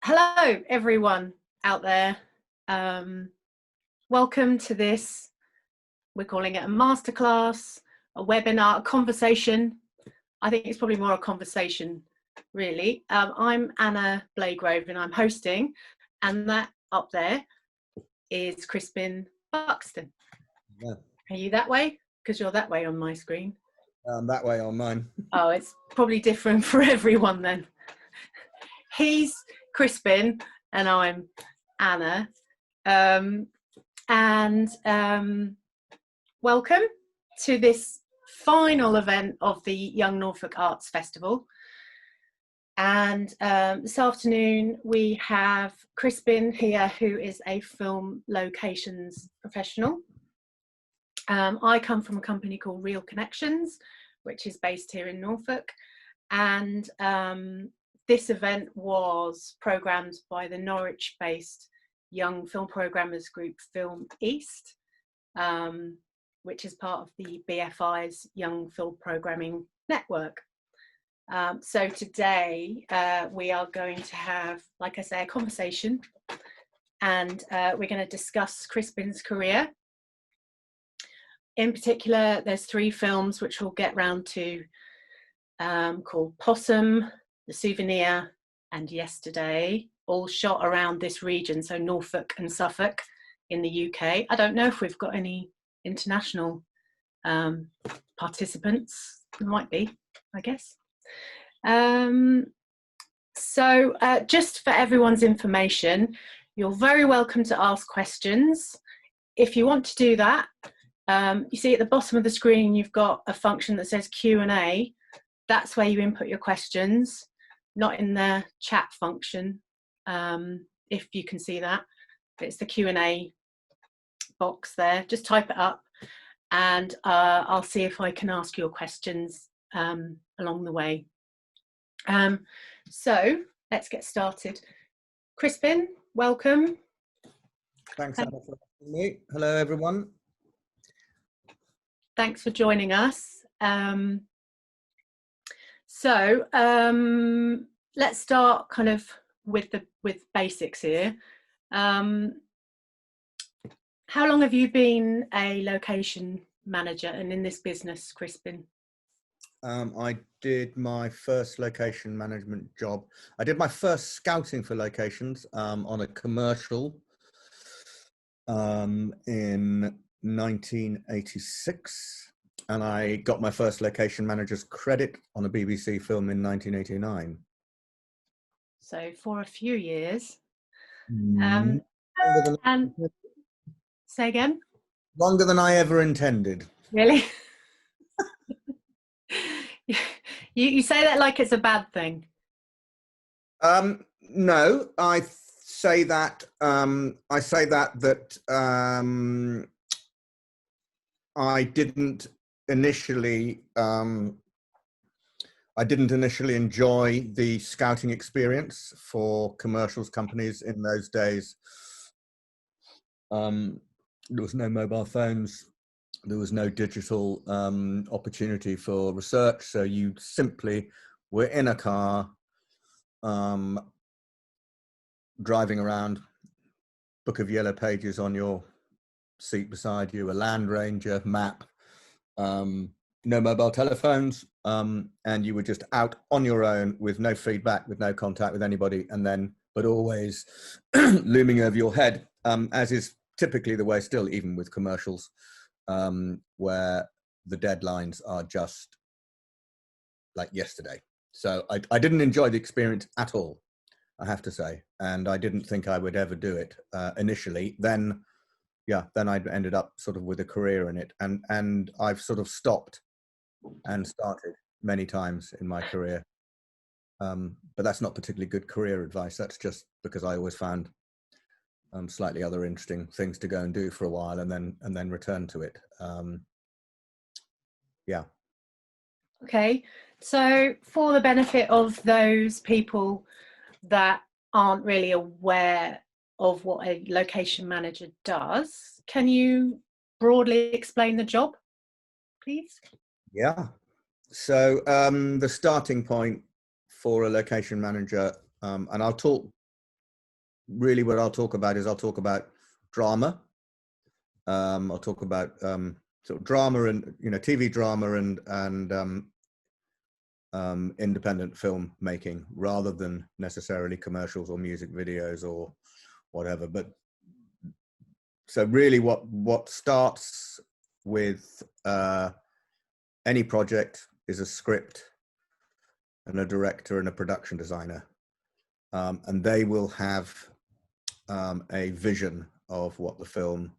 Hello, everyone out there. Welcome to this. We're calling it a masterclass, a webinar, a conversation. I think it's probably more a conversation, really. I'm Anna Blagrove and I'm hosting, and that up there is Crispin Buxton. Yeah. Are you that way? Because you're that way on my screen. That way on mine. Oh, it's probably different for everyone then. He's Crispin and I'm Anna. Welcome to this final event of the Young Norfolk Arts Festival. And this afternoon we have Crispin here, who is a film locations professional. I come from a company called Real Connections, which is based here in Norfolk. And this event was programmed by the Norwich-based Young Film Programmers Group Film East, which is part of the BFI's Young Film Programming Network. So today we are going to have, like I say, a conversation, and we're going to discuss Crispin's career. In particular, there's 3 films which we'll get round to, called Possum, The Souvenir, and Yesterday, all shot around this region, so Norfolk and Suffolk in the UK. I don't know if we've got any international participants. There might be, I guess. So just for everyone's information, you're very welcome to ask questions. If you want to do that, you see at the bottom of the screen you've got a function that says Q&A. That's where you input your questions, not in the chat function, if you can see that. It's the Q&A box there. Just type it up and I'll see if I can ask your questions along the way. So let's get started. Crispin, welcome. Thanks, Anna, for having me. Hello, everyone. Thanks for joining us. Let's start kind of with basics here. How long have you been a location manager and in this business, Crispin? I did my first location management job. I did my first scouting for locations on a commercial in 1986, and I got my first location manager's credit on a BBC film in 1989. So for a few years. And say again? Longer than I ever intended. Really? You say that like it's a bad thing. No, I say that I didn't initially enjoy the scouting experience for commercials companies in those days. There was no mobile phones. There was no digital opportunity for research. So you simply were in a car, driving around, book of yellow pages on your seat beside you, a Land Ranger map, no mobile telephones, and you were just out on your own with no feedback, with no contact with anybody, but always looming over your head, as is typically the way still, even with commercials, where the deadlines are just like yesterday. So I didn't enjoy the experience at all, I have to say, and I didn't think I would ever do it initially. Then I ended up sort of with a career in it, and I've sort of stopped and started many times in my career, but that's not particularly good career advice. That's just because I always found slightly other interesting things to go and do for a while, and then return to it. Okay, so for the benefit of those people that aren't really aware of what a location manager does, can you broadly explain the job, please? Yeah. So the starting point for a location manager, and I'll talk really what I'll talk about is I'll talk about drama. I'll talk about sort of drama and, you know, TV drama and independent film making, rather than necessarily commercials or music videos or whatever. But so really what starts with any project is a script and a director and a production designer, and they will have a vision of what the film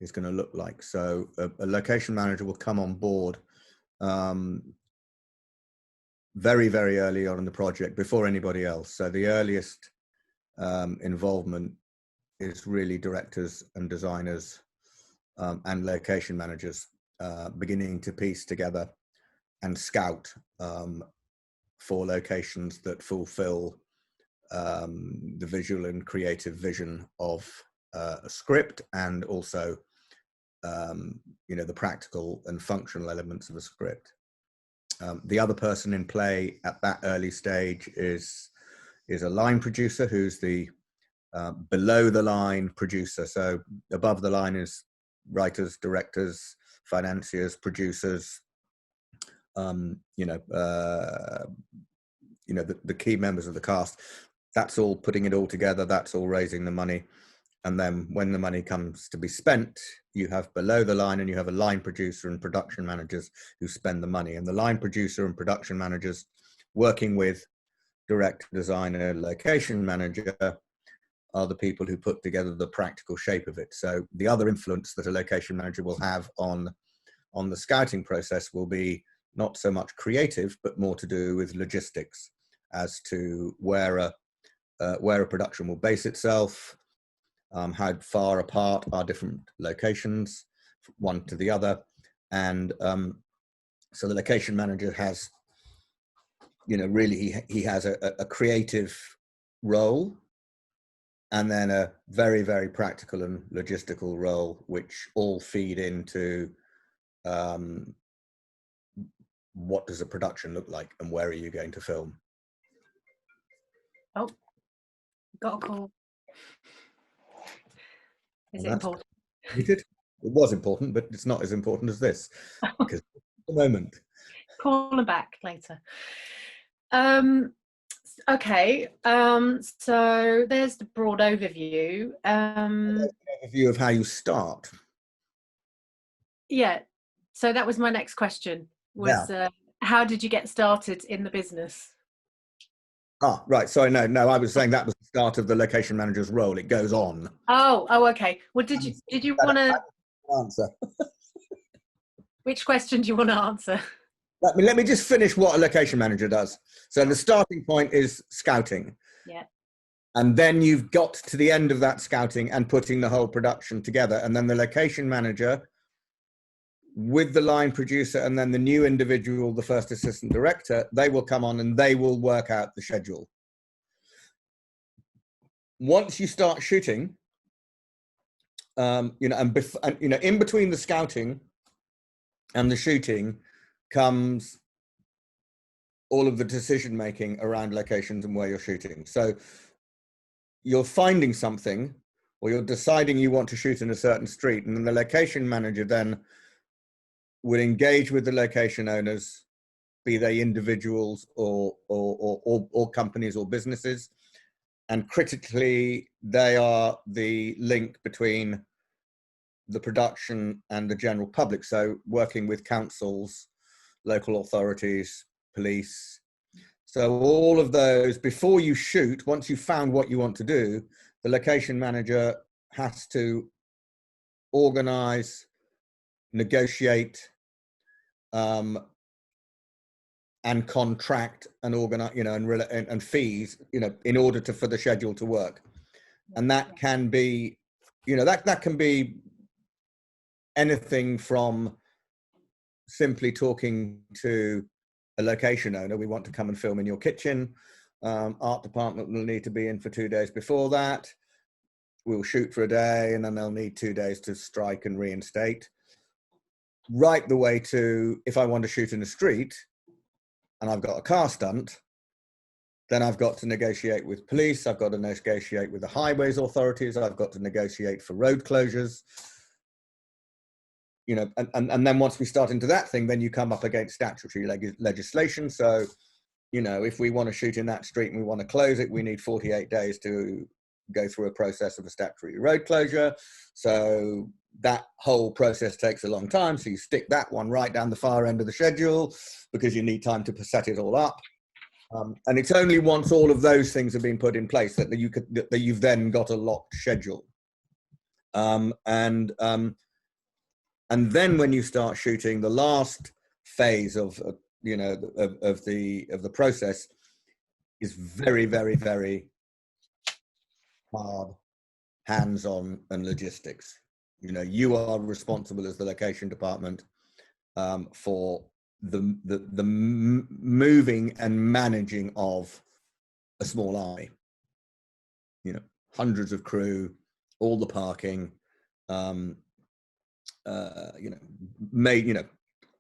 is going to look like. So a location manager will come on board very, very early on in the project, before anybody else. So the earliest involvement is really directors and designers and location managers beginning to piece together and scout for locations that fulfill the visual and creative vision of a script, and also you know, the practical and functional elements of a script. The other person in play at that early stage is a line producer, who's the below the line producer. So above the line is writers, directors, financiers, producers, you know, the key members of the cast. That's all putting it all together. That's all raising the money. And then when the money comes to be spent, you have below the line and you have a line producer and production managers who spend the money. And the line producer and production managers, working with director, designer, location manager, are the people who put together the practical shape of it. So the other influence that a location manager will have on the scouting process will be not so much creative, but more to do with logistics, as to where a production will base itself, how far apart are different locations, one to the other. And so the location manager has, you know, really he has a creative role, and then a very, very practical and logistical role, which all feed into what does a production look like and where are you going to film. Oh, got a call. Is it important? It was important, but it's not as important as this, because at the moment. Call them back later. Okay, so there's the broad overview. Overview of how you start. Yeah, so that was my next question, was how did you get started in the business? Ah, right. Sorry, no. I was saying that was the start of the location manager's role. It goes on. Oh, okay. Well, did you want to answer? Which question do you want to answer? Let me just finish what a location manager does. So the starting point is scouting. Yeah. And then you've got to the end of that scouting and putting the whole production together. And then the location manager, with the line producer and then the new individual, the first assistant director, they will come on and they will work out the schedule. Once you start shooting, you know, and you know, in between the scouting and the shooting comes all of the decision making around locations and where you're shooting. So you're finding something, or you're deciding you want to shoot in a certain street, and then the location manager then will engage with the location owners, be they individuals or companies or businesses, and critically they are the link between the production and the general public. So working with councils, local authorities, police. So all of those, before you shoot, once you've found what you want to do, the location manager has to organize, negotiate, and contract and organize, you know, and fees, you know, in order for the schedule to work. And that can be, you know, that can be anything from simply talking to a location owner, we want to come and film in your kitchen. Art department will need to be in for 2 days before that. We'll shoot for a day and then they'll need 2 days to strike and reinstate. Right the way to, if I want to shoot in the street and I've got a car stunt, then I've got to negotiate with police. I've got to negotiate with the highways authorities. I've got to negotiate for road closures. You know, and then once we start into that thing, then you come up against statutory legislation. So, you know, if we want to shoot in that street and we want to close it, we need 48 days to go through a process of a statutory road closure. So that whole process takes a long time. So you stick that one right down the far end of the schedule because you need time to set it all up. And it's only once all of those things have been put in place that you've then got a locked schedule. And then when you start shooting, the last phase of you know of the process is very, very, very hard, hands-on, and logistics. You know, you are responsible as the location department for the moving and managing of a small army. You know, hundreds of crew, all the parking. You know,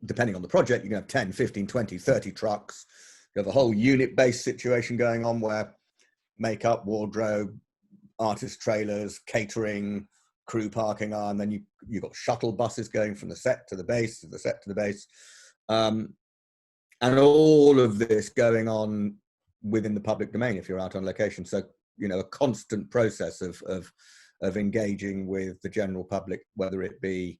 depending on the project, you can have 10, 15, 20, 30 trucks. You have a whole unit-based situation going on where makeup, wardrobe, artist trailers, catering, crew parking are, and then you've got shuttle buses going from the set to the base, to the set to the base. And all of this going on within the public domain if you're out on location. So, you know, a constant process of engaging with the general public, whether it be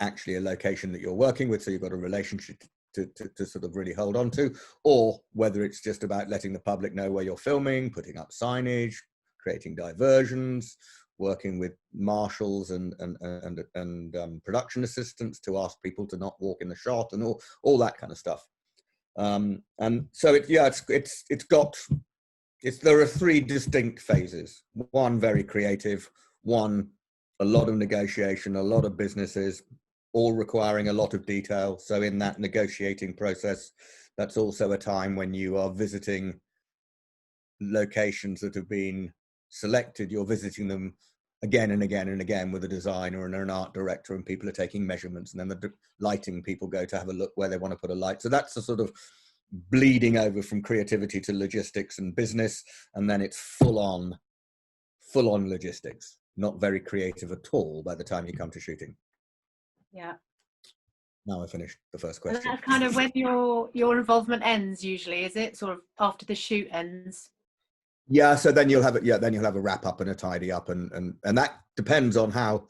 actually a location that you're working with, so you've got a relationship to sort of really hold on to, or whether it's just about letting the public know where you're filming, putting up signage, creating diversions, working with marshals and production assistants to ask people to not walk in the shot, and all that kind of stuff. And so there are three distinct phases. One very creative, one a lot of negotiation, a lot of businesses, all requiring a lot of detail. So in that negotiating process, that's also a time when you are visiting locations that have been selected. You're visiting them again and again and again with a designer and an art director, and people are taking measurements, and then the lighting people go to have a look where they want to put a light. So that's the sort of bleeding over from creativity to logistics and business, and then it's full on logistics, not very creative at all by the time you come to shooting. Yeah. Now I finished the first question. And that's kind of when your involvement ends usually, is it? Sort of after the shoot ends? Yeah, so then you'll have a wrap up and a tidy up, and that depends on how,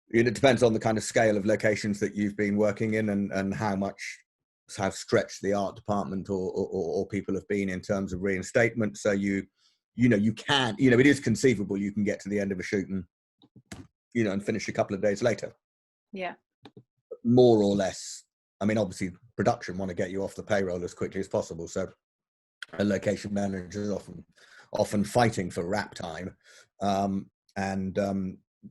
it depends on the kind of scale of locations that you've been working in, and how stretched the art department or people have been in terms of reinstatement. So you can, it is conceivable you can get to the end of a shoot and finish a couple of days later. Yeah. More or less. I mean, obviously production want to get you off the payroll as quickly as possible. So a location manager is often fighting for wrap time.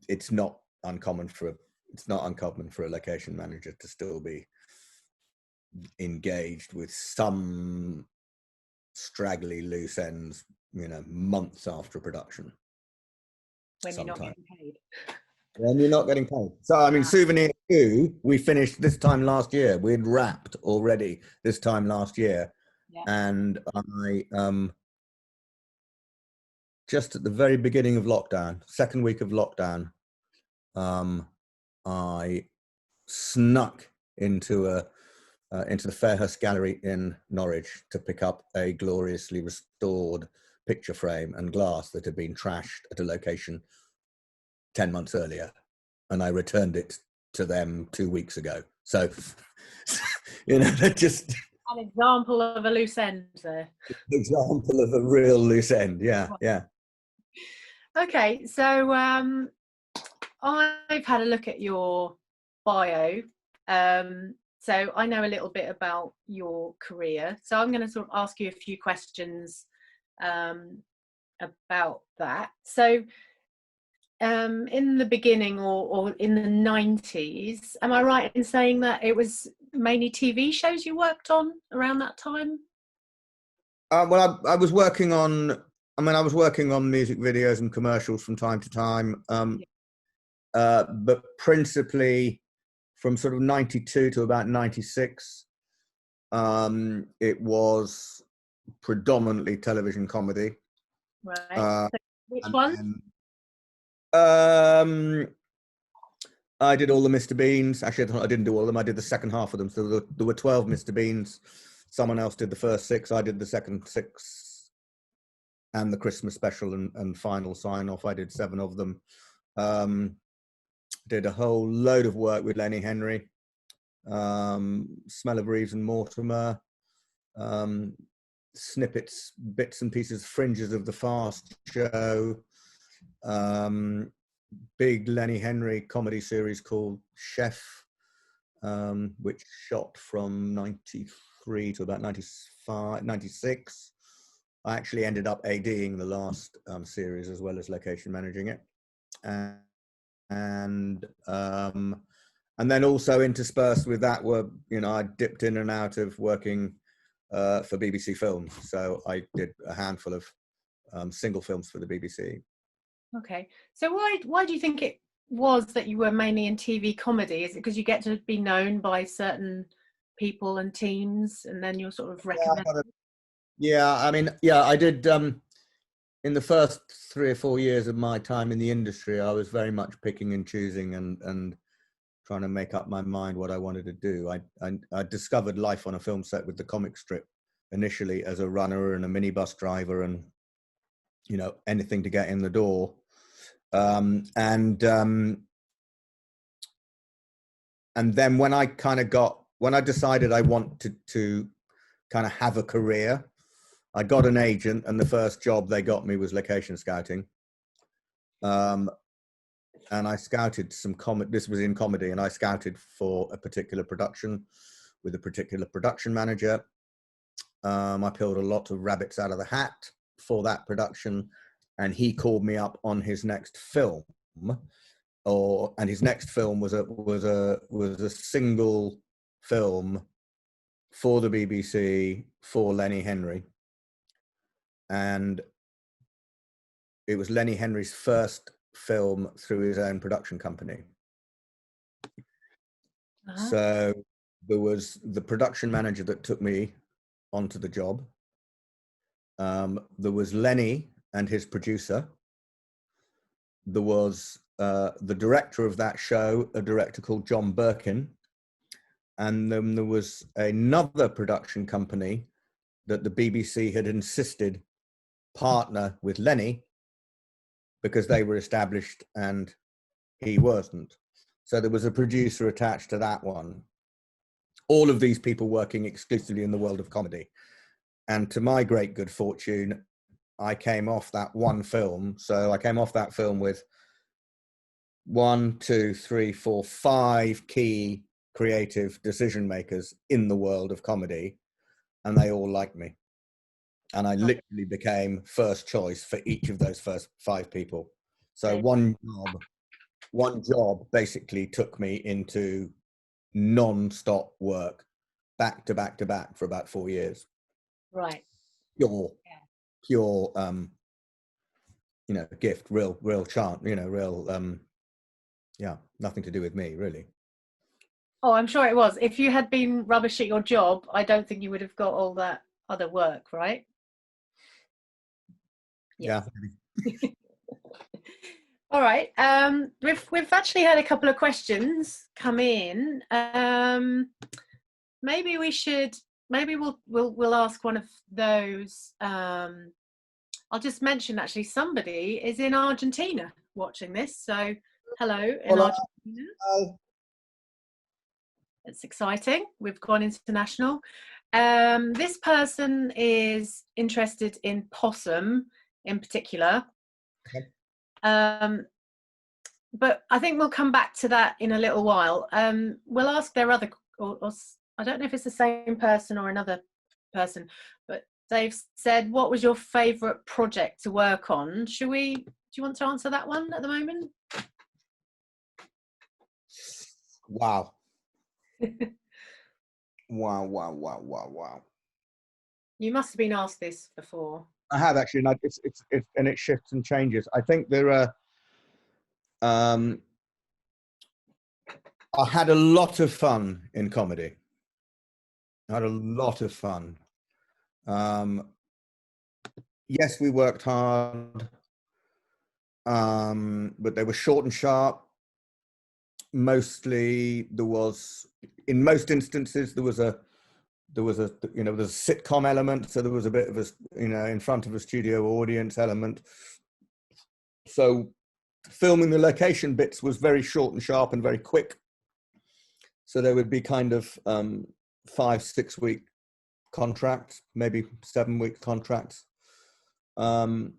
It's not uncommon for a location manager to still be engaged with some straggly loose ends, months after production. When you're not getting paid. When you're not getting paid. So, I mean, Souvenir 2, we finished this time last year. We'd wrapped already this time last year. Yeah. And I, just at the very beginning of lockdown, second week of lockdown, I snuck into the Fairhurst Gallery in Norwich to pick up a gloriously restored picture frame and glass that had been trashed at a location 10 months earlier, and I returned it to them 2 weeks ago. So, just an example of a loose end there. Example of a real loose end, yeah. Okay, so I've had a look at your bio. So I know a little bit about your career. So I'm going to sort of ask you a few questions about that. So in the beginning or in the 90s, am I right in saying that it was mainly TV shows you worked on around that time? Well, I was working on music videos and commercials from time to time, but principally from sort of 92 to about 96, it was predominantly television comedy. Right. Uh, So which and one? then, I did all the Mr. Beans. Actually, I didn't do all of them. I did the second half of them. So there were 12 Mr. Beans. Someone else did the first 6. I did the second 6 and the Christmas special and final sign off. I did 7 of them. Did a whole load of work with Lenny Henry, Smell of Reeves and Mortimer, snippets, bits and pieces, fringes of the Fast Show, big Lenny Henry comedy series called Chef, which shot from 93 to about 95, 96. I actually ended up ADing the last series as well as location managing it. And then also interspersed with that were, I dipped in and out of working for BBC Films. So I did a handful of single films for the BBC. Okay. So why do you think it was that you were mainly in TV comedy? Is it because you get to be known by certain people and teams, and then you're sort of recommended? Yeah, I mean, yeah, I did. In the first 3 or 4 years of my time in the industry, I was very much picking and choosing and trying to make up my mind what I wanted to do. I discovered life on a film set with the comic strip initially as a runner and a minibus driver and, anything to get in the door. And then when I decided I wanted to kind of have a career, I got an agent, and the first job they got me was location scouting. And I scouted some this was in comedy, and I scouted for a particular production with a particular production manager. I peeled a lot of rabbits out of the hat for that production, and he called me up on his next film. And his next film was a single film for the BBC for Lenny Henry. And it was Lenny Henry's first film through his own production company. Uh-huh. So there was the production manager that took me onto the job. There was Lenny and his producer. There was the director of that show, a director called John Birkin. And then there was another production company that the BBC had insisted partner with Lenny because they were established and he wasn't. So there was a producer attached to that one. All of these people working exclusively in the world of comedy. And to my great good fortune, I came off that one film. So I came off that film with 1, 2, 3, 4, 5 key creative decision makers in the world of comedy, and they all liked me. And I literally became first choice for each of those first 5 people. So one job basically took me into non-stop work, back to back to back for about 4 years. Right. Pure, gift, real chance, nothing to do with me, really. Oh, I'm sure it was. If you had been rubbish at your job, I don't think you would have got all that other work, right? Yeah. All right. We've actually had a couple of questions come in. Maybe we'll ask one of those. I'll just mention actually somebody is in Argentina watching this. So hello in Argentina. It's exciting. We've gone international. This person is interested in Possum in particular. Okay. But I think we'll come back to that in a little while. We'll ask their other, or I don't know if it's the same person or another person, but they've said, what was your favourite project to work on? Do you want to answer that one at the moment? Wow. Wow. You must have been asked this before. I have actually, and it shifts and changes. I think there are, I had a lot of fun in comedy. I had a lot of fun. Yes, we worked hard, but they were short and sharp. Mostly, in most instances, there was a sitcom element, so there was a bit of a in front of a studio audience element. So filming the location bits was very short and sharp and very quick. So there would be kind of 5-6 week contracts, maybe 7-week contracts, and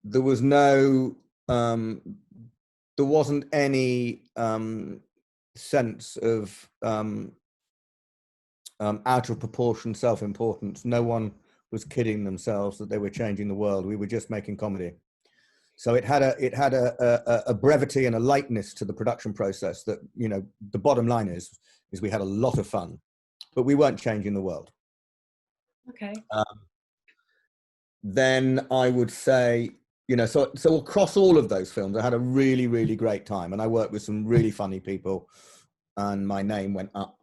there was there wasn't any sense of out of proportion self-importance. No one was kidding themselves that they were changing the world. We were just making comedy. So it had a brevity and a lightness to the production process that, the bottom line is we had a lot of fun, but we weren't changing the world. Okay. Then I would say, so across all of those films, I had a really, really great time, and I worked with some really funny people, and my name went up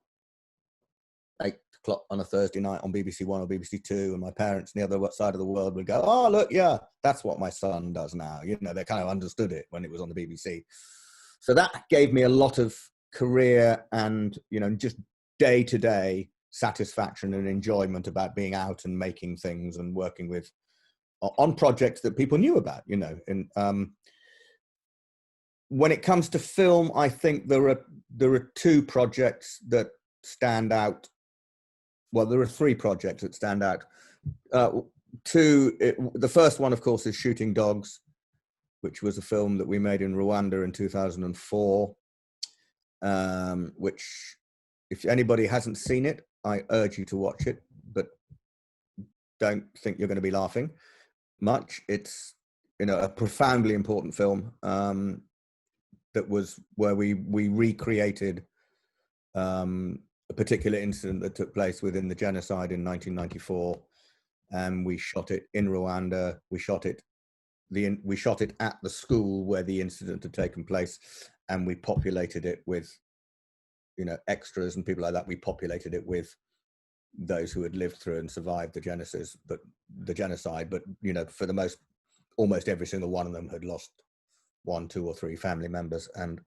8 o'clock on a Thursday night on BBC One or BBC Two, and my parents on the other side of the world would go, "Oh, look, yeah, that's what my son does now." They kind of understood it when it was on the BBC. So that gave me a lot of career and, just day-to-day satisfaction and enjoyment about being out and making things and working on projects that people knew about, And when it comes to film, I think there are 2 projects that stand out. Well, there are 3 projects that stand out. The first one, of course, is Shooting Dogs, which was a film that we made in Rwanda in 2004, which, if anybody hasn't seen it, I urge you to watch it, but don't think you're going to be laughing much. It's, a profoundly important film that was where we recreated a particular incident that took place within the genocide in 1994, and we shot it in Rwanda. We shot it at the school where the incident had taken place, and we populated it with, extras and people like that. We populated it with those who had lived through and survived the genocide. But for almost every single one of them had lost 1, 2, or 3 family members, and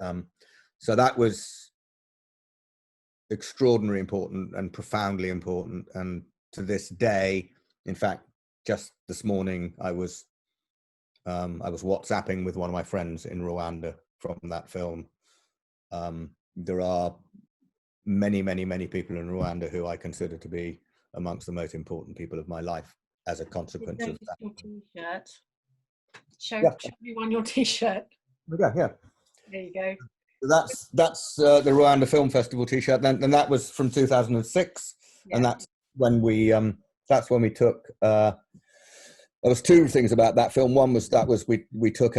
so that was extraordinarily important and profoundly important. And to this day, in fact, just this morning, I was WhatsApping with one of my friends in Rwanda from that film. There are many, many, many people in Rwanda who I consider to be amongst the most important people of my life as a consequence of that. Your T-shirt. Show everyone your T-shirt. Yeah. There you go. That's the Rwanda Film Festival T-shirt, and that was from 2006, and that's when we took. There was 2 things about that film. One was we took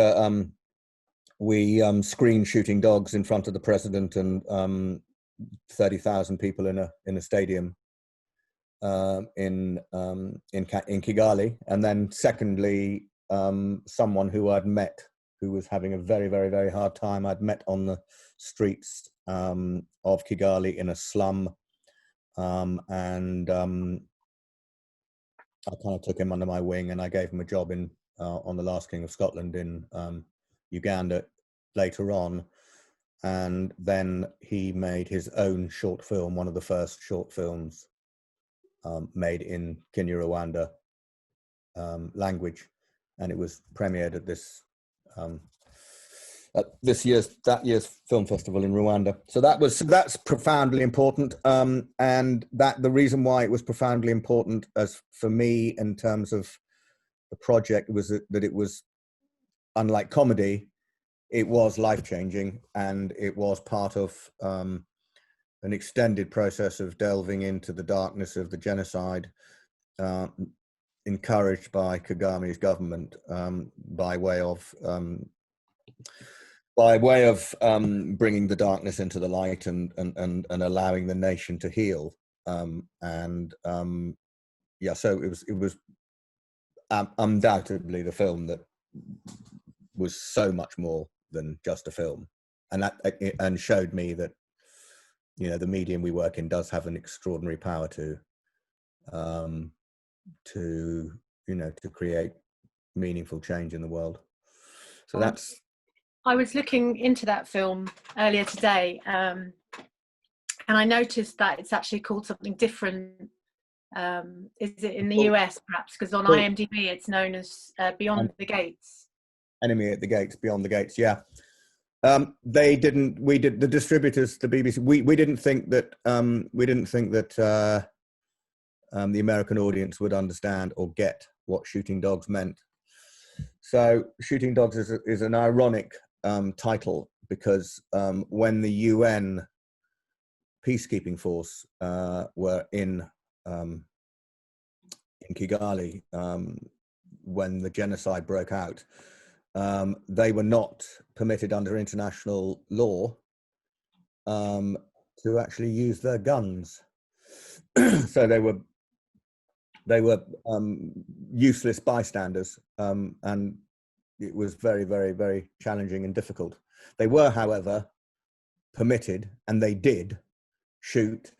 we screened Shooting Dogs in front of the president and 30,000 people in a stadium in Kigali, and then secondly, someone who I'd met, who was having a very, very, very hard time. I'd met on the streets of Kigali in a slum, and I kind of took him under my wing, and I gave him a job on The Last King of Scotland in Uganda later on. And then he made his own short film, one of the first short films made in Kinyarwanda language, and it was premiered at that year's film festival in Rwanda. So that's profoundly important, and that the reason why it was profoundly important as for me in terms of the project was that it was, unlike comedy, it was life-changing, and it was part of an extended process of delving into the darkness of the genocide, encouraged by Kagame's government, by way of bringing the darkness into the light and allowing the nation to heal. So it was undoubtedly the film that was so much more than just a film, and showed me that the medium we work in does have an extraordinary power to to, to create meaningful change in the world. So that's. I was looking into that film earlier today, and I noticed that it's actually called something different. Is it in the US perhaps? Because on IMDb it's known as Beyond the Gates. Enemy at the Gates, Beyond the Gates. Yeah. They didn't. We did. The distributors, the BBC. We didn't think that. The American audience would understand or get what Shooting Dogs meant. So, Shooting Dogs is an ironic title because when the UN peacekeeping force were in Kigali when the genocide broke out, they were not permitted under international law to actually use their guns. So they were useless bystanders, and it was very, very, very challenging and difficult. They were, however, permitted, and they did shoot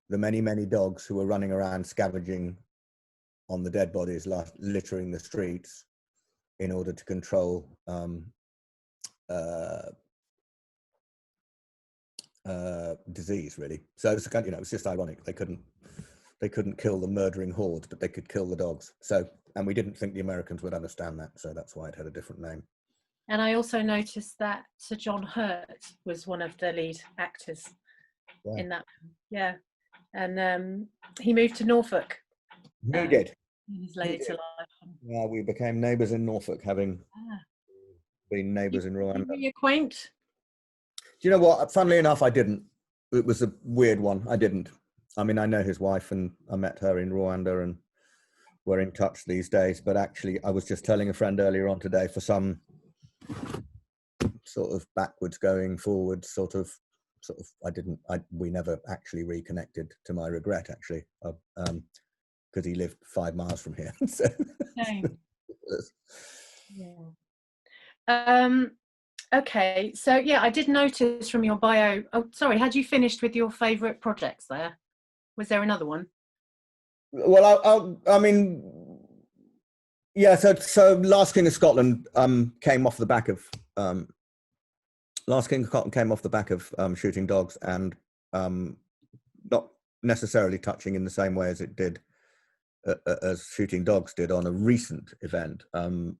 the many, many dogs who were running around scavenging on the dead bodies, littering the streets, in order to control disease, really. So it's kind of, it's just ironic. They couldn't kill the murdering hordes, but they could kill the dogs. So, and we didn't think the Americans would understand that, so that's why it had a different name. And I also noticed that Sir John Hurt was one of the lead actors in that. Yeah, and he moved to Norfolk. He did. In his later life. Yeah, we became neighbours in Norfolk, having been neighbours in Rwanda. Were you acquaint? Do you know what? Funnily enough, I didn't. It was a weird one. I didn't. I mean, I know his wife, and I met her in Rwanda, and we're in touch these days. But actually, I was just telling a friend earlier on today, for some sort of backwards going forward sort of we never actually reconnected, to my regret, actually, because he lived 5 miles from here. So. Yeah. Okay, so yeah, I did notice from your bio. Oh, sorry, had you finished with your favourite projects there? Was there another one? Well, I mean, yeah. So Last King of Scotland came off the back of Last King of Scotland came off the back of Shooting Dogs, and not necessarily touching in the same way as it did as Shooting Dogs did on a recent event.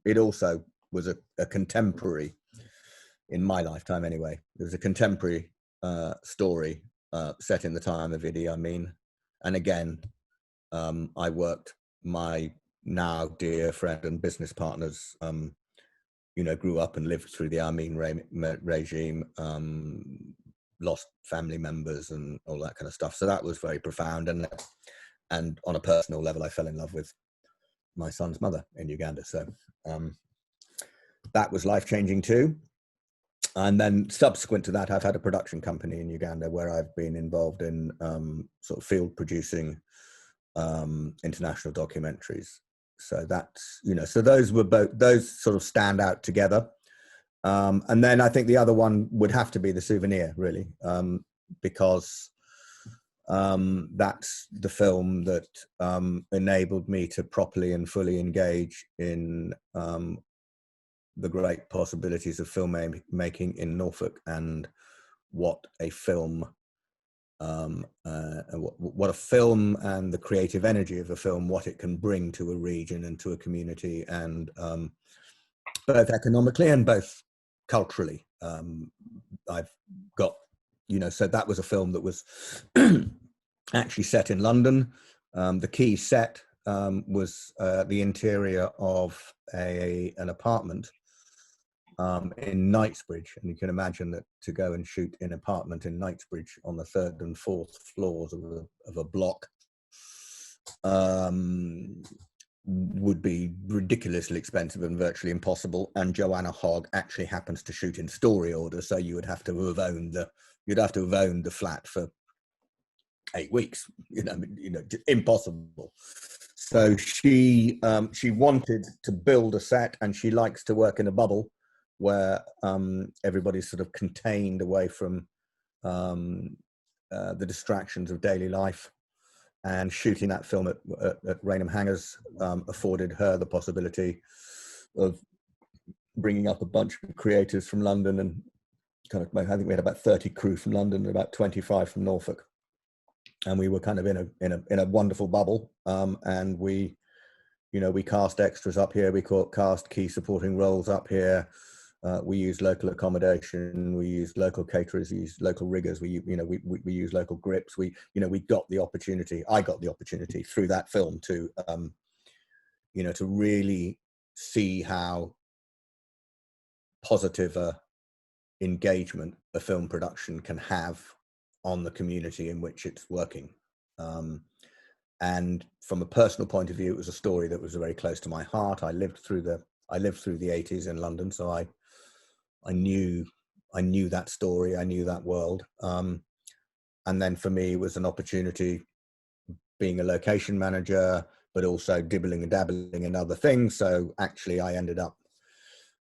It also was a contemporary, in my lifetime anyway. It was a contemporary story set in the time of Idi Amin. And again, I worked, my now dear friend and business partners, grew up and lived through the Amin regime, lost family members and all that kind of stuff. So that was very profound. And on a personal level, I fell in love with my son's mother in Uganda. So that was life-changing too. And then subsequent to that, I've had a production company in Uganda where I've been involved in sort of field producing international documentaries. So that's, so those sort of stand out together. And then I think the other one would have to be the Souvenir, really, because that's the film that enabled me to properly and fully engage in the great possibilities of filmmaking in Norfolk, and what a film, what a film and the creative energy of a film, what it can bring to a region and to a community, and both economically and both culturally. I've got, so that was a film that was actually set in London. The key set was the interior of an apartment in Knightsbridge, and you can imagine that to go and shoot in an apartment in Knightsbridge on the 3rd and 4th floors of a block would be ridiculously expensive and virtually impossible. And Joanna Hogg actually happens to shoot in story order, so you would have to have owned the flat for 8 weeks. Impossible. So she wanted to build a set, and she likes to work in a bubble where everybody's sort of contained away from the distractions of daily life. and shooting that film at Rainham Hangars afforded her the possibility of bringing up a bunch of creators from London, and kind of, I think we had about 30 crew from London and about 25 from Norfolk, and we were kind of in a wonderful bubble. And we cast extras up here, we cast key supporting roles up here. We use local accommodation, we use local caterers, we use local riggers, we use local grips. We got the opportunity, I got the opportunity through that film to to really see how positive engagement a film production can have on the community in which it's working. And from a personal point of view, it was a story that was very close to my heart. I lived through the 80s in London, so I knew that story, I knew that world. And then for me, it was an opportunity being a location manager, but also dibbling and dabbling in other things. So actually I ended up,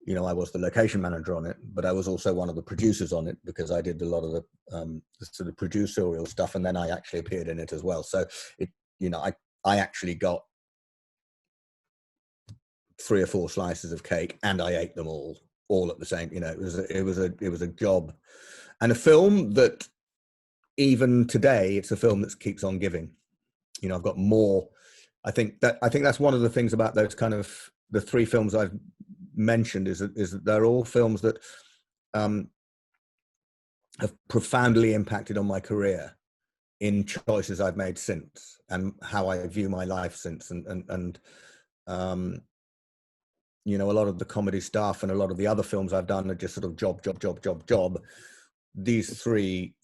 I was the location manager on it, but I was also one of the producers on it, because I did a lot of the sort of producerial stuff, and then I actually appeared in it as well. So I actually got 3 or 4 slices of cake, and I ate them all at the same. It was a job, and a film that even today, it's a film that keeps on giving. I've got more. I think that's one of the things about those kind of the 3 films I've mentioned is that they're all films that have profoundly impacted on my career in choices I've made since, and how I view my life since. And a lot of the comedy stuff and a lot of the other films I've done are just sort of job. These 3,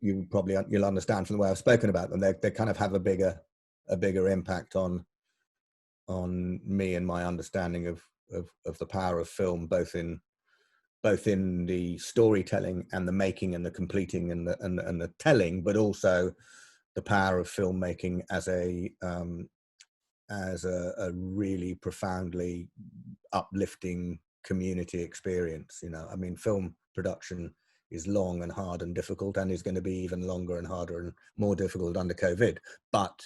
you'll understand from the way I've spoken about them, they kind of have a bigger impact on me and my understanding of the power of film, both in the storytelling and the making and the completing and the telling, but also the power of filmmaking as a really profoundly uplifting community experience. I mean, film production is long and hard and difficult, and is going to be even longer and harder and more difficult under COVID. But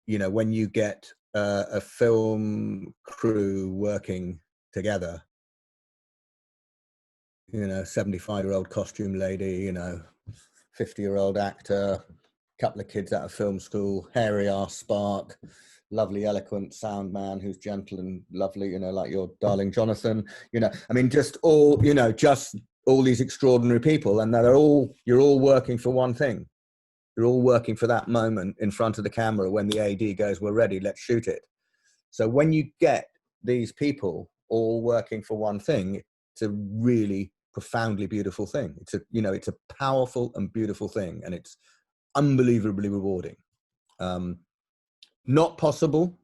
when you get a film crew working together, 75-year-old costume lady, 50-year-old actor, couple of kids out of film school, hairy ass Spark, lovely eloquent sound man who's gentle and lovely, like your darling Jonathan, I mean, just all these extraordinary people, and you're all working for one thing. You're all working for that moment in front of the camera when the AD goes, "We're ready, let's shoot it." So when you get these people all working for one thing, it's a really profoundly beautiful thing. It's a powerful and beautiful thing, and it's unbelievably rewarding. Not possible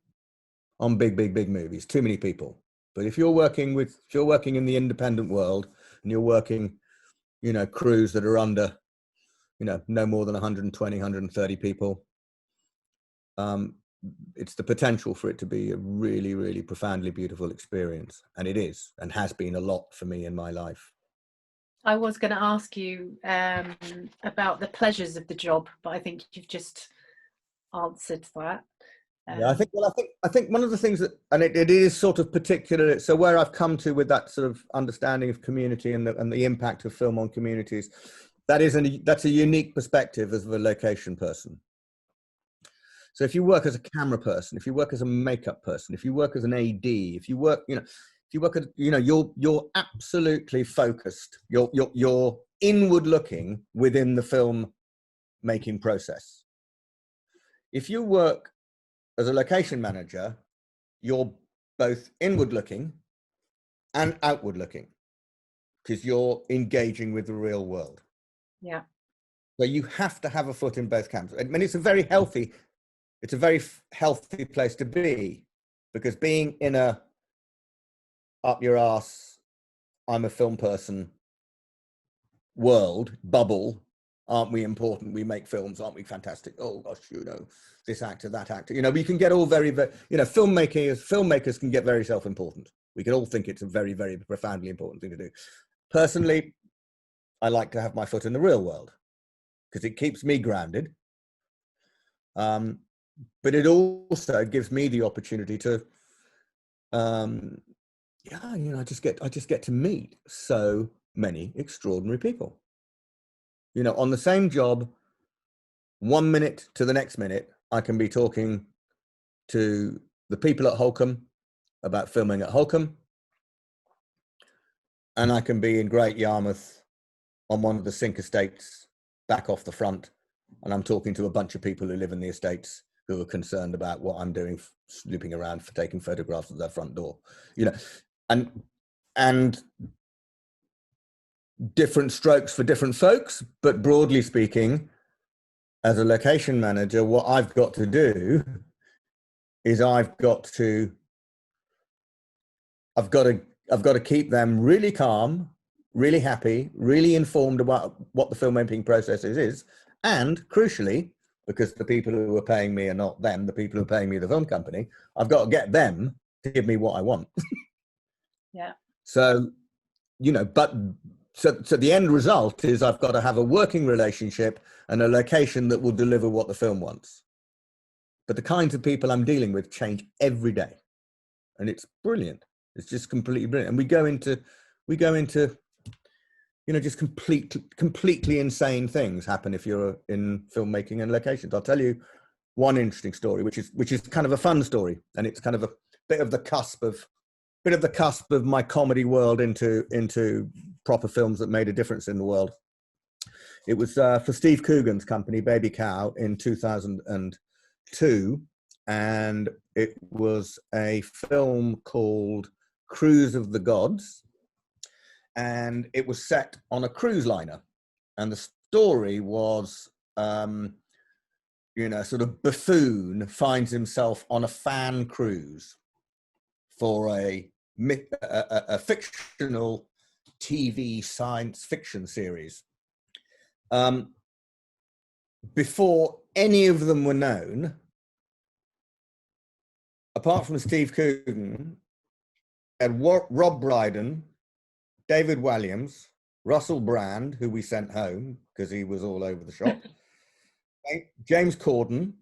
on big movies, too many people. But if you're working in the independent world, and you're working, crews that are under, no more than 120, 130 people, it's the potential for it to be a really, really profoundly beautiful experience. And it is, and has been a lot for me in my life. I was going to ask you about the pleasures of the job, but I think you've just answered that. Yeah, I think one of the things that, and it is sort of particular. So where I've come to with that sort of understanding of community and the impact of film on communities, that's a unique perspective as a location person. So if you work as a camera person, if you work as a makeup person, if you work as an AD, if you work at, you're absolutely focused. You're inward looking within the film making process. If you work as a location manager, you're both inward looking and outward looking, because you're engaging with the real world. Yeah. So you have to have a foot in both camps. I mean, it's a very healthy place to be, because being in a up your ass, I'm a film person world bubble, aren't we important? We make films, aren't we fantastic? Oh gosh, this actor, that actor. We can get all very, very, filmmakers can get very self-important. We can all think it's a very, very profoundly important thing to do. Personally, I like to have my foot in the real world, because it keeps me grounded. But it also gives me the opportunity to, yeah, you know, I just get to meet so many extraordinary people. You know, on the same job, 1 minute to the next minute, I can be talking to the people at Holcombe about filming at Holcombe, and I can be in Great Yarmouth on one of the Sink estates back off the front, and I'm talking to a bunch of people who live in the estates who are concerned about what I'm doing, snooping around for taking photographs of their front door, you know, and different strokes for different folks. But broadly speaking, as a location manager, what I've got to do is I've got to keep them really calm, really happy, really informed about what the filmmaking process is, and crucially, because the people who are paying me are not them, the people who are paying me, the film company, I've got to get them to give me what I want. Yeah. So, you know, so the end result is I've got to have a working relationship and a location that will deliver what the film wants. But the kinds of people I'm dealing with change every day, and it's brilliant. It's just completely brilliant. And we go into, you know, just completely insane things happen if you're in filmmaking and locations. I'll tell you one interesting story, which is kind of a fun story, and it's kind of a bit of the cusp of my comedy world into proper films that made a difference in the world. It was for Steve Coogan's company, Baby Cow, in 2002, and it was a film called Cruise of the Gods, and it was set on a cruise liner, and the story was, you know, sort of buffoon finds himself on a fan cruise for a fictional TV science fiction series. Before any of them were known, apart from Steve Coogan, had Rob Brydon, David Walliams, Russell Brand, who we sent home because he was all over the shop, James Corden,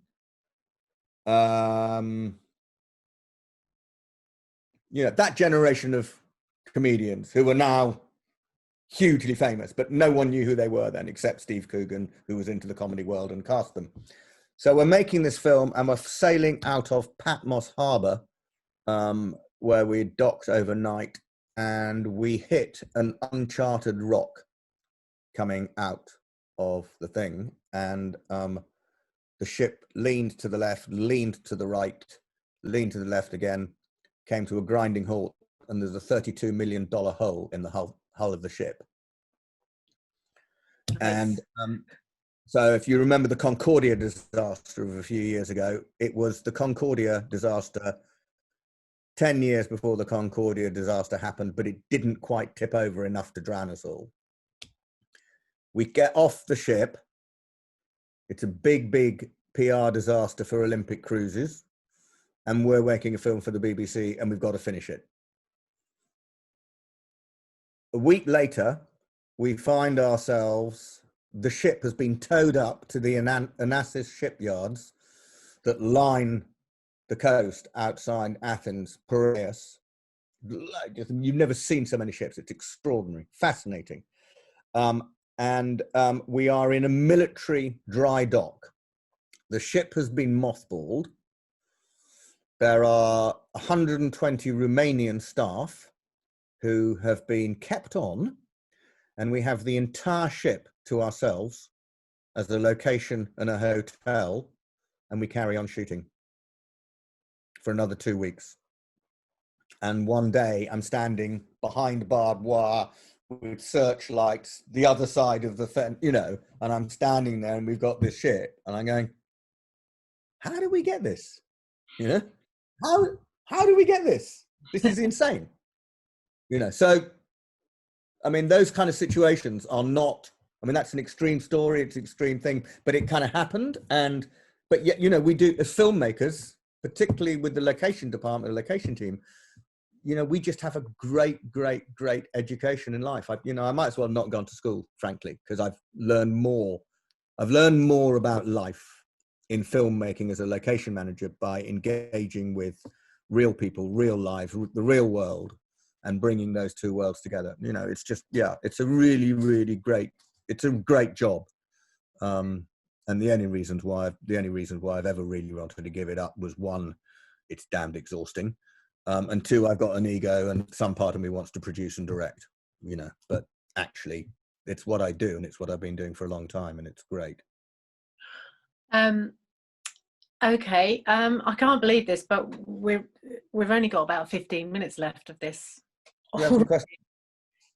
you know, that generation of comedians who are now hugely famous, but no one knew who they were then except Steve Coogan, who was into the comedy world and cast them. So we're making this film and we're sailing out of Patmos Harbour, where we docked overnight, and we hit an uncharted rock coming out of the thing, and the ship leaned to the left, leaned to the right, leaned to the left again, came to a grinding halt, and there's a $32 million hole in the hull of the ship. Nice. And so if you remember the Concordia disaster of a few years ago, it was the Concordia disaster 10 years before the Concordia disaster happened, but it didn't quite tip over enough to drown us all. We get off the ship. It's a big, big PR disaster for Olympic cruises. And we're making a film for the BBC, and we've got to finish it. A week later, we find ourselves, the ship has been towed up to the Onassis shipyards that line the coast outside Athens, Piraeus. You've never seen so many ships. It's extraordinary, fascinating. And we are in a military dry dock. The ship has been mothballed. There are 120 Romanian staff who have been kept on, and we have the entire ship to ourselves as a location and a hotel, and we carry on shooting for another 2 weeks. And one day I'm standing behind barbed wire with searchlights, the other side of the fence, you know, and I'm standing there and we've got this ship, and I'm going, how do we get this? You know, how do we get this? This is insane. You know, so, I mean, those kind of situations are not, I mean, that's an extreme story, it's an extreme thing, but it kind of happened. But yet, you know, we do, as filmmakers, particularly with the location department, the location team, you know, we just have a great education in life. I might as well have not gone to school, frankly, because I've learned more about life in filmmaking as a location manager by engaging with real people, real lives, the real world, and bringing those two worlds together. You know, it's just, yeah, it's a really, really great, it's a great job. And the only reason why I've ever really wanted to give it up was, one, it's damned exhausting, and two, I've got an ego, and some part of me wants to produce and direct, you know. But actually, it's what I do, and it's what I've been doing for a long time, and it's great. Okay, I can't believe this, but we've only got about 15 minutes left of this.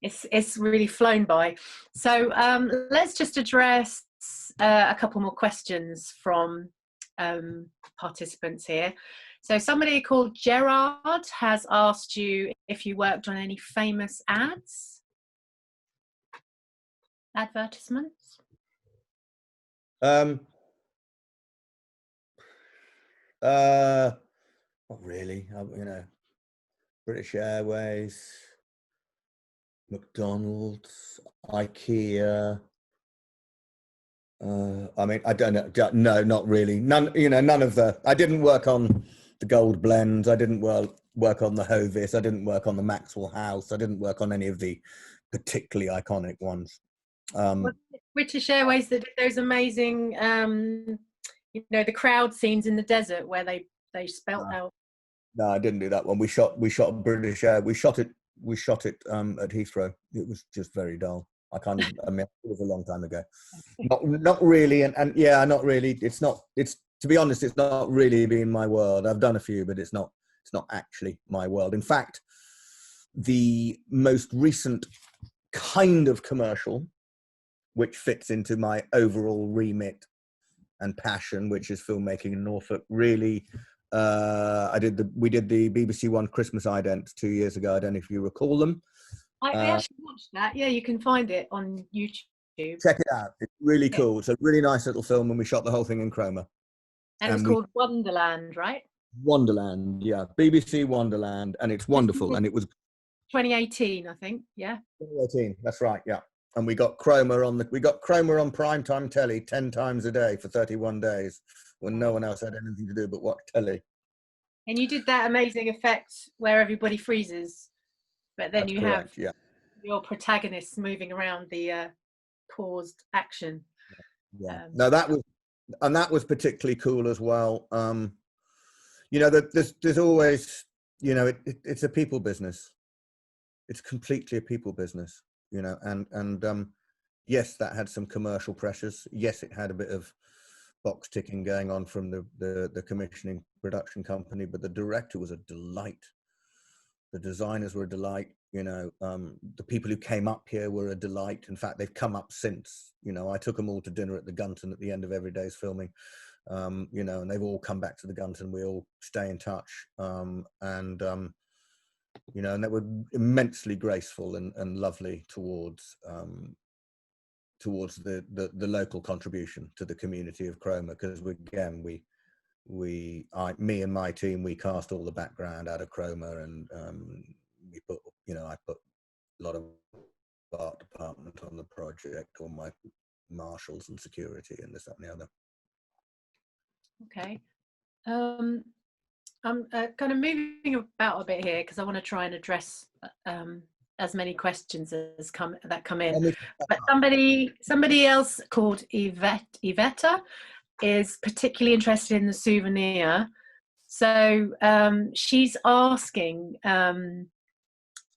It's really flown by. So let's just address a couple more questions from participants here. So somebody called Gerard has asked you if you worked on any famous advertisements. Not really. You know, British Airways, McDonald's, IKEA. I mean, I don't know. No, not really. None. You know, none of the. I didn't work on the Gold Blends. I didn't work on the Hovis. I didn't work on the Maxwell House. I didn't work on any of the particularly iconic ones. British Airways that did those amazing, you know, the crowd scenes in the desert where they spelt out. No, I didn't do that one. We shot British Air. We shot it at Heathrow. It was just very dull. I can't even, I mean, it was a long time ago. Not really, and yeah, not really. It's to be honest, it's not really been my world. I've done a few, but it's not actually my world. In fact, the most recent kind of commercial, which fits into my overall remit and passion, which is filmmaking in Norfolk, really, we did the BBC One Christmas idents 2 years ago. I don't know if you recall them. I actually watched that. Yeah, you can find it on YouTube. Check it out. It's really cool. It's a really nice little film, and we shot the whole thing in chroma. And it's called Wonderland, right? Wonderland, yeah. BBC Wonderland, and it's wonderful. And it was 2018, I think. Yeah. 2018. That's right. Yeah. And we got chroma on primetime telly 10 times a day for 31 days when no one else had anything to do but watch telly. And you did that amazing effect where everybody freezes, but then you have your protagonists moving around the paused action. Yeah. No, that was particularly cool as well. You know, there's always, you know, it's a people business. It's completely a people business, you know, and yes, that had some commercial pressures. Yes, it had a bit of box ticking going on from the commissioning production company, but the director was a delight. The designers were a delight. You know, the people who came up here were a delight. In fact, they've come up since. You know, I took them all to dinner at the Gunton at the end of every day's filming. You know, and they've all come back to the Gunton. We all stay in touch. You know, and they were immensely graceful and lovely towards the local contribution to the community of Chroma, because me and my team, we cast all the background out of Chroma, and I put a lot of art department on the project, all my marshals and security and this, that and the other. Okay. I'm kind of moving about a bit here because I want to try and address as many questions as come in. But somebody else called Iveta is particularly interested in the Souvenir. So she's asking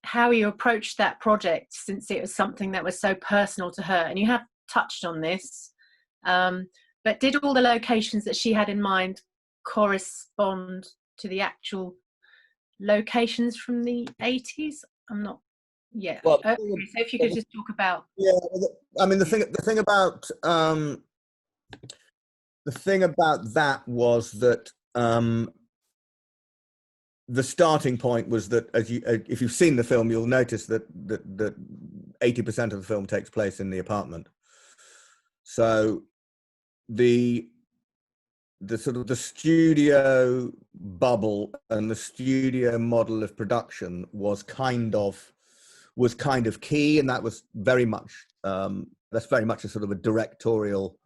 how you approached that project, since it was something that was so personal to her. And you have touched on this, but did all the locations that she had in mind correspond to the actual locations from the 80s? I'm not. Yeah. Well, okay, so if you could just talk about. Yeah, I mean, the thing about that was that the starting point was that, if you've seen the film, you'll notice that 80% of the film takes place in the apartment. So the sort of the studio bubble and the studio model of production was kind of key, and that was very much that's very much a sort of a directorial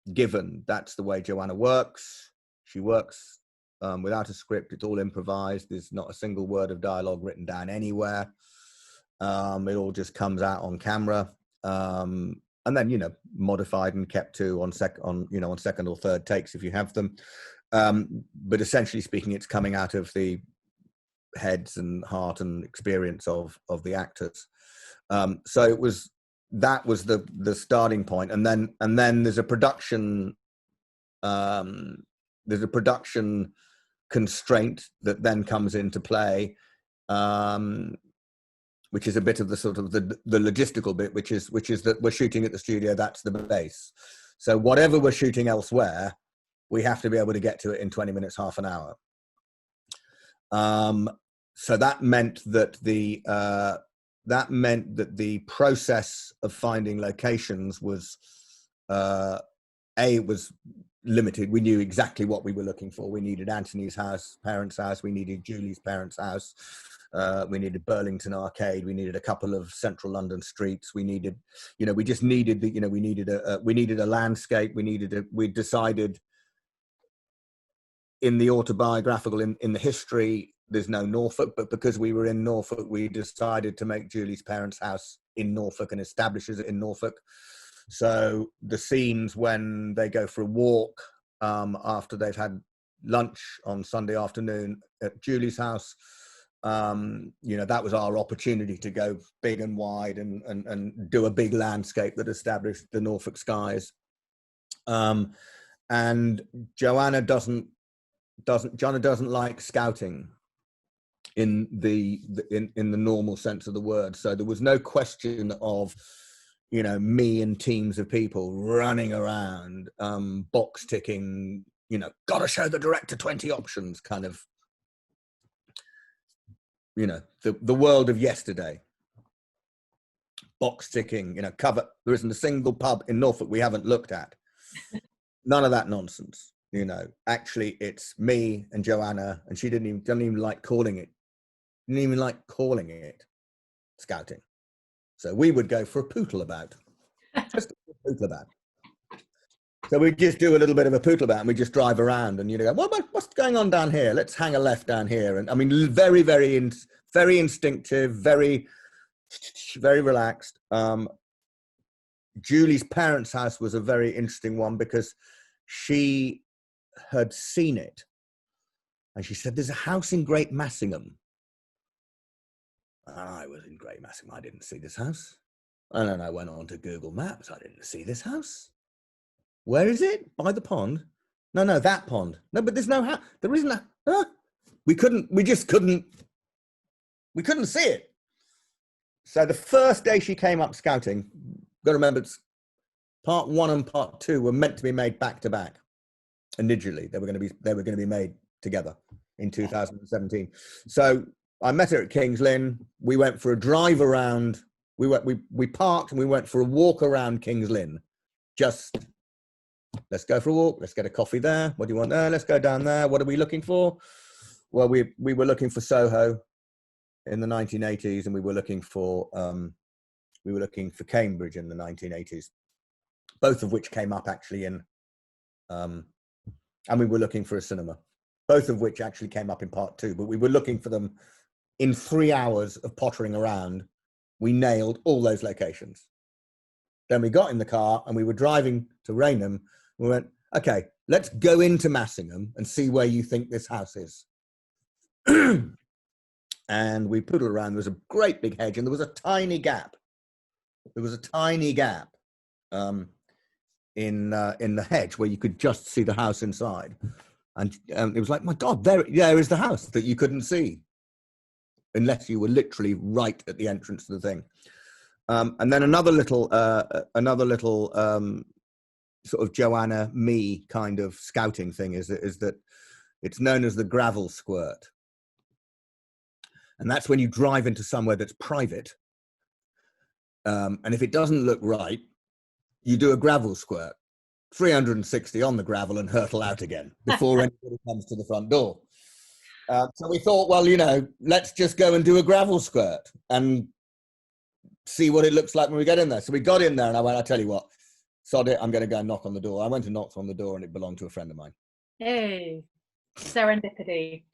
given. That's the way Joanna works. She works without a script. It's all improvised. There's not a single word of dialogue written down anywhere. It all just comes out on camera, and then, you know, modified and kept to on second or third takes if you have them. But essentially speaking, it's coming out of the heads and heart and experience of the actors. So that was the starting point, and then there's a production constraint that then comes into play, which is a bit of the sort of the logistical bit, which is that we're shooting at the studio. That's the base. So whatever we're shooting elsewhere, we have to be able to get to it in 20 minutes, half an hour. So that meant that the process of finding locations was was limited. We knew exactly what we were looking for. We needed Anthony's parents' house. We needed Julie's parents' house. We needed Burlington Arcade. We needed a couple of central London streets. We needed, you know, we just needed the, you know, we needed a landscape. We decided in the autobiographical, in the history, there's no Norfolk, but because we were in Norfolk, we decided to make Julie's parents' house in Norfolk and establishes it in Norfolk. So the scenes when they go for a walk after they've had lunch on Sunday afternoon at Julie's house, you know, that was our opportunity to go big and wide and do a big landscape that established the Norfolk skies. And Joanna doesn't like scouting in the normal sense of the word. So there was no question of, you know, me and teams of people running around, box ticking, you know, got to show the director 20 options kind of, you know, the world of yesterday. Box ticking, you know, there isn't a single pub in Norfolk we haven't looked at. None of that nonsense, you know. Actually, it's me and Joanna, and she doesn't even like calling it. Didn't even like calling it scouting. So we would go for a pootle about. Just a pootle about. So we just do a little bit of a pootle about, and we just drive around, and you know, what's going on down here? Let's hang a left down here. And I mean, very, very instinctive, very, very relaxed. Julie's parents' house was a very interesting one because she had seen it, and she said, "There's a house in Great Massingham." I was in Great Massingham. I didn't see this house. And then I went on to Google Maps. I didn't see this house. Where is it? By the pond? No, that pond. No, but there's no house. There isn't a... We just couldn't see it. So the first day she came up scouting, got to remember, part 1 and part 2 were meant to be made back to back. Initially, they were going to be made together in 2017. So I met her at King's Lynn. We went for a drive around. We parked and we went for a walk around King's Lynn. Just, let's go for a walk. Let's get a coffee there. What do you want there? Let's go down there. What are we looking for? Well, we were looking for Soho in the 1980s, and we were looking for Cambridge in the 1980s, both of which came up actually in, and we were looking for a cinema, both of which actually came up in part 2, but we were looking for them. In 3 hours of pottering around, we nailed all those locations. Then we got in the car and we were driving to Raynham. We went, okay, let's go into Massingham and see where you think this house is. And we poodled around. There was a great big hedge and there was a tiny gap. In the hedge where you could just see the house inside. And it was like, my God, there is the house that you couldn't see, unless you were literally right at the entrance to the thing. And then another little sort of Joanna, me kind of scouting thing is that it's known as the gravel squirt. And that's when you drive into somewhere that's private. And if it doesn't look right, you do a gravel squirt, 360 on the gravel and hurtle out again before anybody comes to the front door. So we thought, well, you know, let's just go and do a gravel squirt and see what it looks like when we get in there. So we got in there and I went, I tell you what, sod it, I'm going to go and knock on the door. I went and knocked on the door, and it belonged to a friend of mine. Hey, serendipity.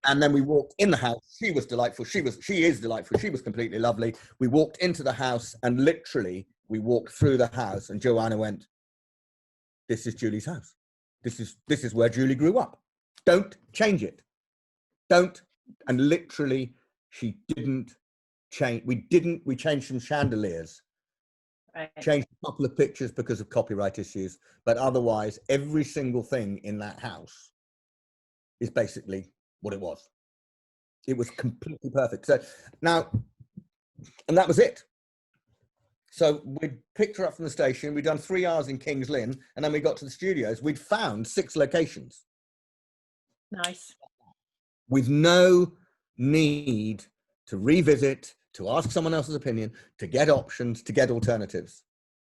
And then we walked in the house. She was delightful. She is delightful. She was completely lovely. We walked into the house, and literally we walked through the house, and Joanna went, "This is Julie's house. This is where Julie grew up. Don't change it. Don't." And literally, she didn't change. We changed some chandeliers, Right. changed a couple of pictures because of copyright issues, but otherwise, every single thing in that house is basically what it was. It was completely perfect. So now, and that was it. So we picked her up from the station. We'd done 3 hours in King's Lynn, and then we got to the studios. We'd found 6 locations. Nice. With no need to revisit, to ask someone else's opinion, to get options, to get alternatives.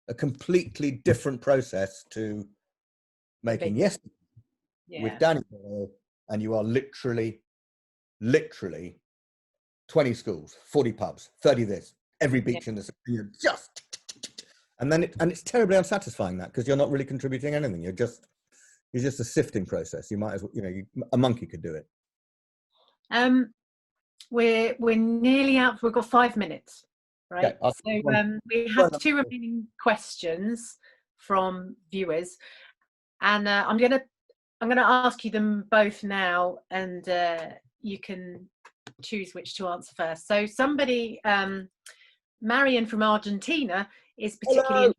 A completely different process to making Yes with Danny Boyle, and you are literally 20 schools, 40 pubs, 30 this, every beach in the city, just, and it's terribly unsatisfying, that, because you're not really contributing anything. You're just a sifting process. You might as well, a monkey could do it. We're nearly out. We've got 5 minutes, right? Okay, so we have 2 remaining questions from viewers, and I'm gonna ask you them both now, and you can choose which to answer first. So somebody, Marion from Argentina, is particularly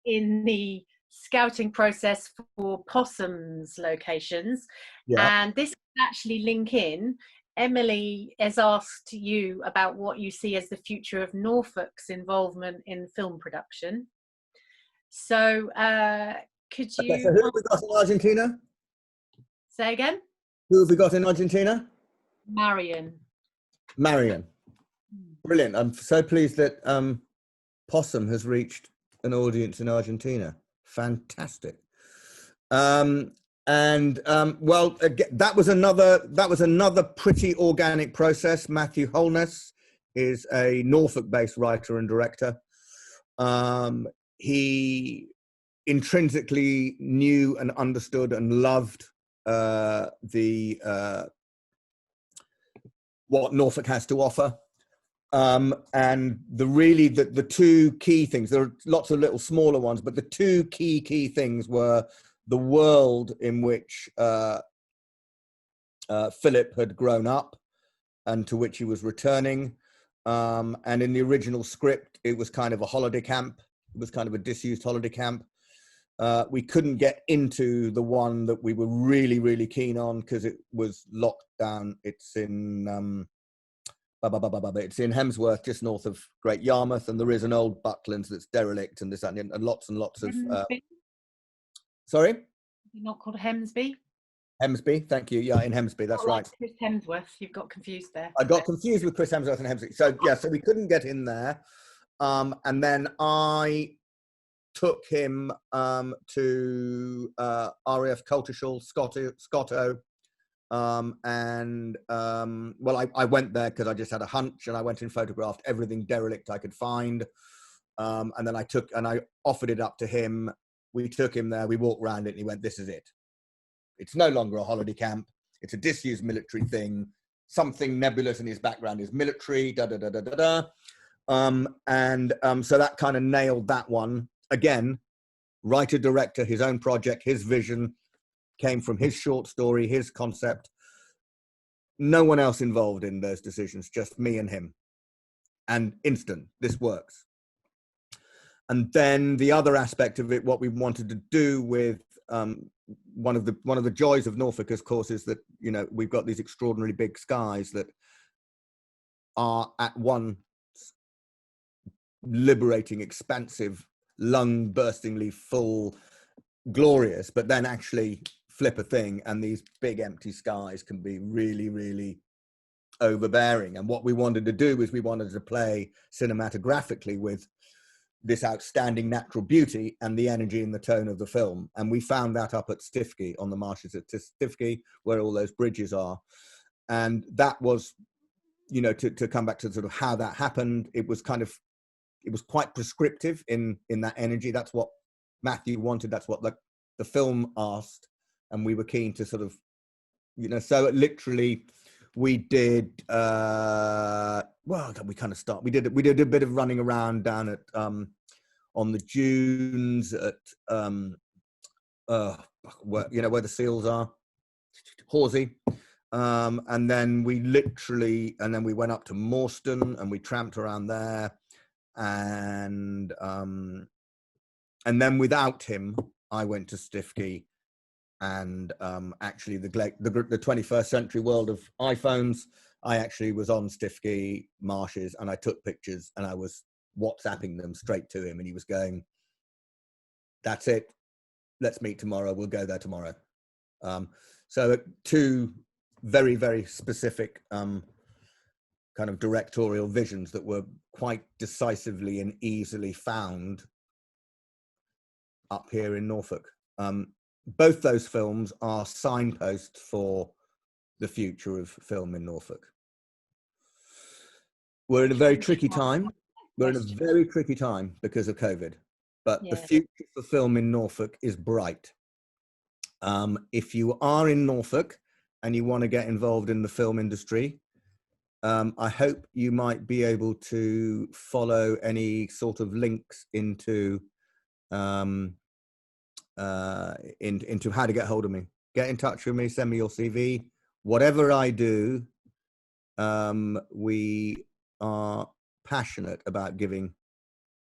in the scouting process for Possum's locations, and this can actually link in. Emily has asked you about what you see as the future of Norfolk's involvement in film production. So could you... Okay, so who have we got in Argentina? Say again? Who have we got in Argentina? Marion. Brilliant. I'm so pleased that Possum has reached an audience in Argentina. Fantastic. Well, that was another pretty organic process. Matthew Holness is a Norfolk-based writer and director. He intrinsically knew and understood and loved what Norfolk has to offer. And the 2 key things, there are lots of little smaller ones, but the 2 key things were the world in which Philip had grown up and to which he was returning. And in the original script, it was kind of a holiday camp. It was kind of a disused holiday camp. We couldn't get into the one that we were really, really keen on because it was locked down. It's in Hemsworth, just north of Great Yarmouth, and there is an old Bucklands that's derelict, and this and lots of. Sorry, not called Hemsby. Hemsby, thank you. Yeah, in Hemsby, that's right. Chris Hemsworth, you've got confused there. I got confused with Chris Hemsworth and Hemsby. So yeah, so we couldn't get in there, and then I took him to RAF Cultureshall, Scotto. I went there because I just had a hunch, and I went and photographed everything derelict I could find. And then I offered it up to him. We took him there, we walked around it, and he went, "This is it. It's no longer a holiday camp. It's a disused military thing. Something nebulous in his background is military, So that kind of nailed that one. Again, writer, director, his own project, his vision, came from his short story, his concept. No one else involved in those decisions, just me and him. And instant, this works. And then the other aspect of it, what we wanted to do with one of the joys of Norfolk, of course, is that we've got these extraordinarily big skies that are at once liberating, expansive, lung-burstingly full, glorious, but then actually flip a thing and these big empty skies can be really, really overbearing. And what we wanted to do is we wanted to play cinematographically with this outstanding natural beauty and the energy and the tone of the film. And we found that up at Stifkey, on the marshes at Stifkey, where all those bridges are. And that was, to come back to sort of how that happened, it was kind of it was quite prescriptive in that energy. That's what Matthew wanted. That's what the film asked, and we were keen to sort of, you know. So literally, we did. Well, we kind of start. We did a bit of running around down at on the dunes at where, you know, where the seals are, Horsey. And then we went up to Morstan and we tramped around there, and then without him, I went to Stiffkey, and actually the 21st century world of iPhones, I actually was on Stiffkey marshes and I took pictures and I was WhatsApping them straight to him, and he was going, "That's it, let's meet tomorrow, we'll go there tomorrow." So two very, very specific kind of directorial visions that were quite decisively and easily found up here in Norfolk. Both those films are signposts for the future of film in Norfolk. We're in a very tricky time. We're in a very tricky time because of COVID, but the future for film in Norfolk is bright. If you are in Norfolk and you want to get involved in the film industry, I hope you might be able to follow any sort of links into how to get hold of me. Get in touch with me, send me your CV. Whatever I do, we are passionate about giving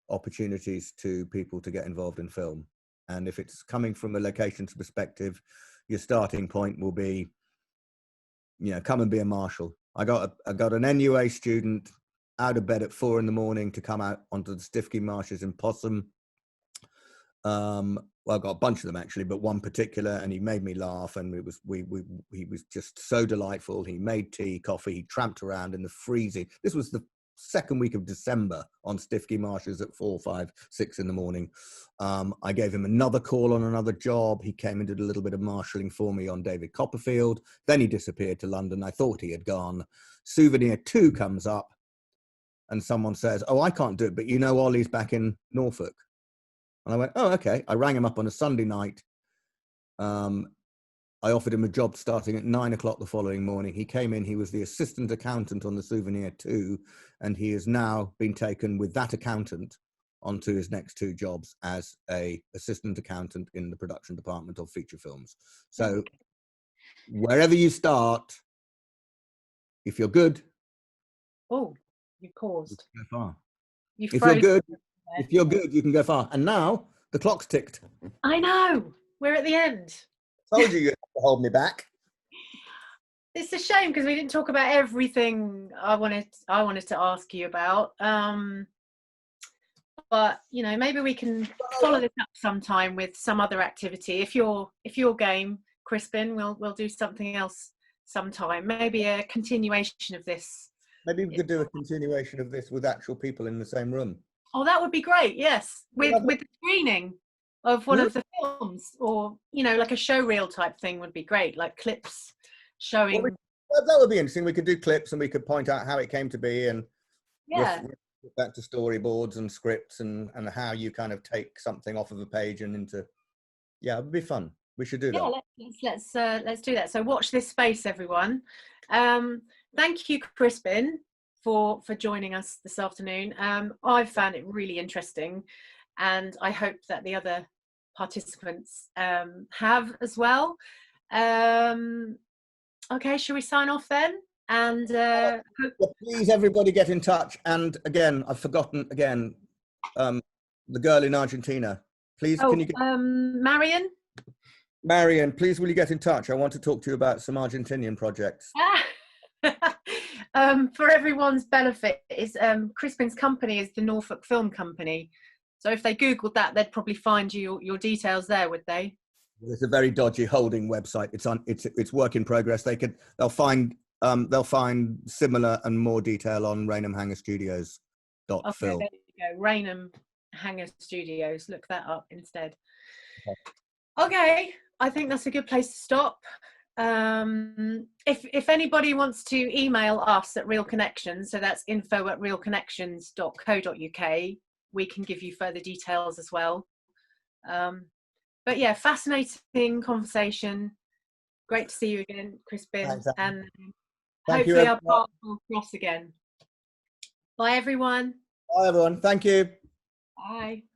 opportunities to people to get involved in film. And if it's coming from a locations perspective, your starting point will be, you know, come and be a marshal. I got an NUA student out of bed at 4 a.m. to come out onto the Stiffkey marshes in Possum. Well, I got a bunch of them actually, but one particular, and he made me laugh, and he was just so delightful. He made tea, coffee, he tramped around in the freezing. This was the second week of December on Stiffkey marshes at 4, 5, 6 in the morning. I gave him another call on another job. He came and did a little bit of marshalling for me on David Copperfield. Then he disappeared to London. I thought he had gone. Souvenir 2 comes up and someone says, "Oh, I can't do it, but you know, Ollie's back in Norfolk." And I went, "Oh, okay." I rang him up on a Sunday night. I offered him a job starting at 9 o'clock the following morning. He came in, he was the assistant accountant on the Souvenir 2, and he has now been taken with that accountant onto his next 2 jobs as a assistant accountant in the production department of feature films. So wherever you start, if you're good, oh, you paused. You can go far. If you're good, you can go far. And now the clock's ticked. I know, we're at the end. Told you you'd have to hold me back. It's a shame because we didn't talk about everything I wanted to ask you about. But you know, maybe we can follow this up sometime with some other activity. If you're game, Crispin, we'll do something else sometime. Maybe a continuation of this. Maybe we could do a continuation of this with actual people in the same room. Oh, that would be great. Yes, with the screening of one of the films, or you know, like a show reel type thing would be great, like clips showing. Well, that would be interesting. We could do clips and we could point out how it came to be, and back to storyboards and scripts and how you kind of take something off of a page and into. Yeah, it would be fun. We should do that. Yeah, let's do that. So watch this space, everyone. Thank you, Crispin, for joining us this afternoon. I've found it really interesting, and I hope that the other participants have as well. Okay, shall we sign off then? And please, everybody, get in touch. And again, I've forgotten again the girl in Argentina. Please, can you get Marion, please, will you get in touch? I want to talk to you about some Argentinian projects. For everyone's benefit, is Crispin's company is the Norfolk Film Company. So if they Googled that, they'd probably find your details there, would they? It's a very dodgy holding website. It's work in progress. They'll find similar and more detail on Rainham Hanger Studios. Okay, there you go. Rainham Hanger Studios. Look that up instead. Okay, I think that's a good place to stop. if anybody wants to email us at Real Connections, so that's info@realconnections.co.uk, we can give you further details as well. But yeah, fascinating conversation. Great to see you again, Crispin. Thanks, and thank you, hopefully our everyone. paths will cross again. Bye, everyone. Bye, everyone. Thank you. Bye.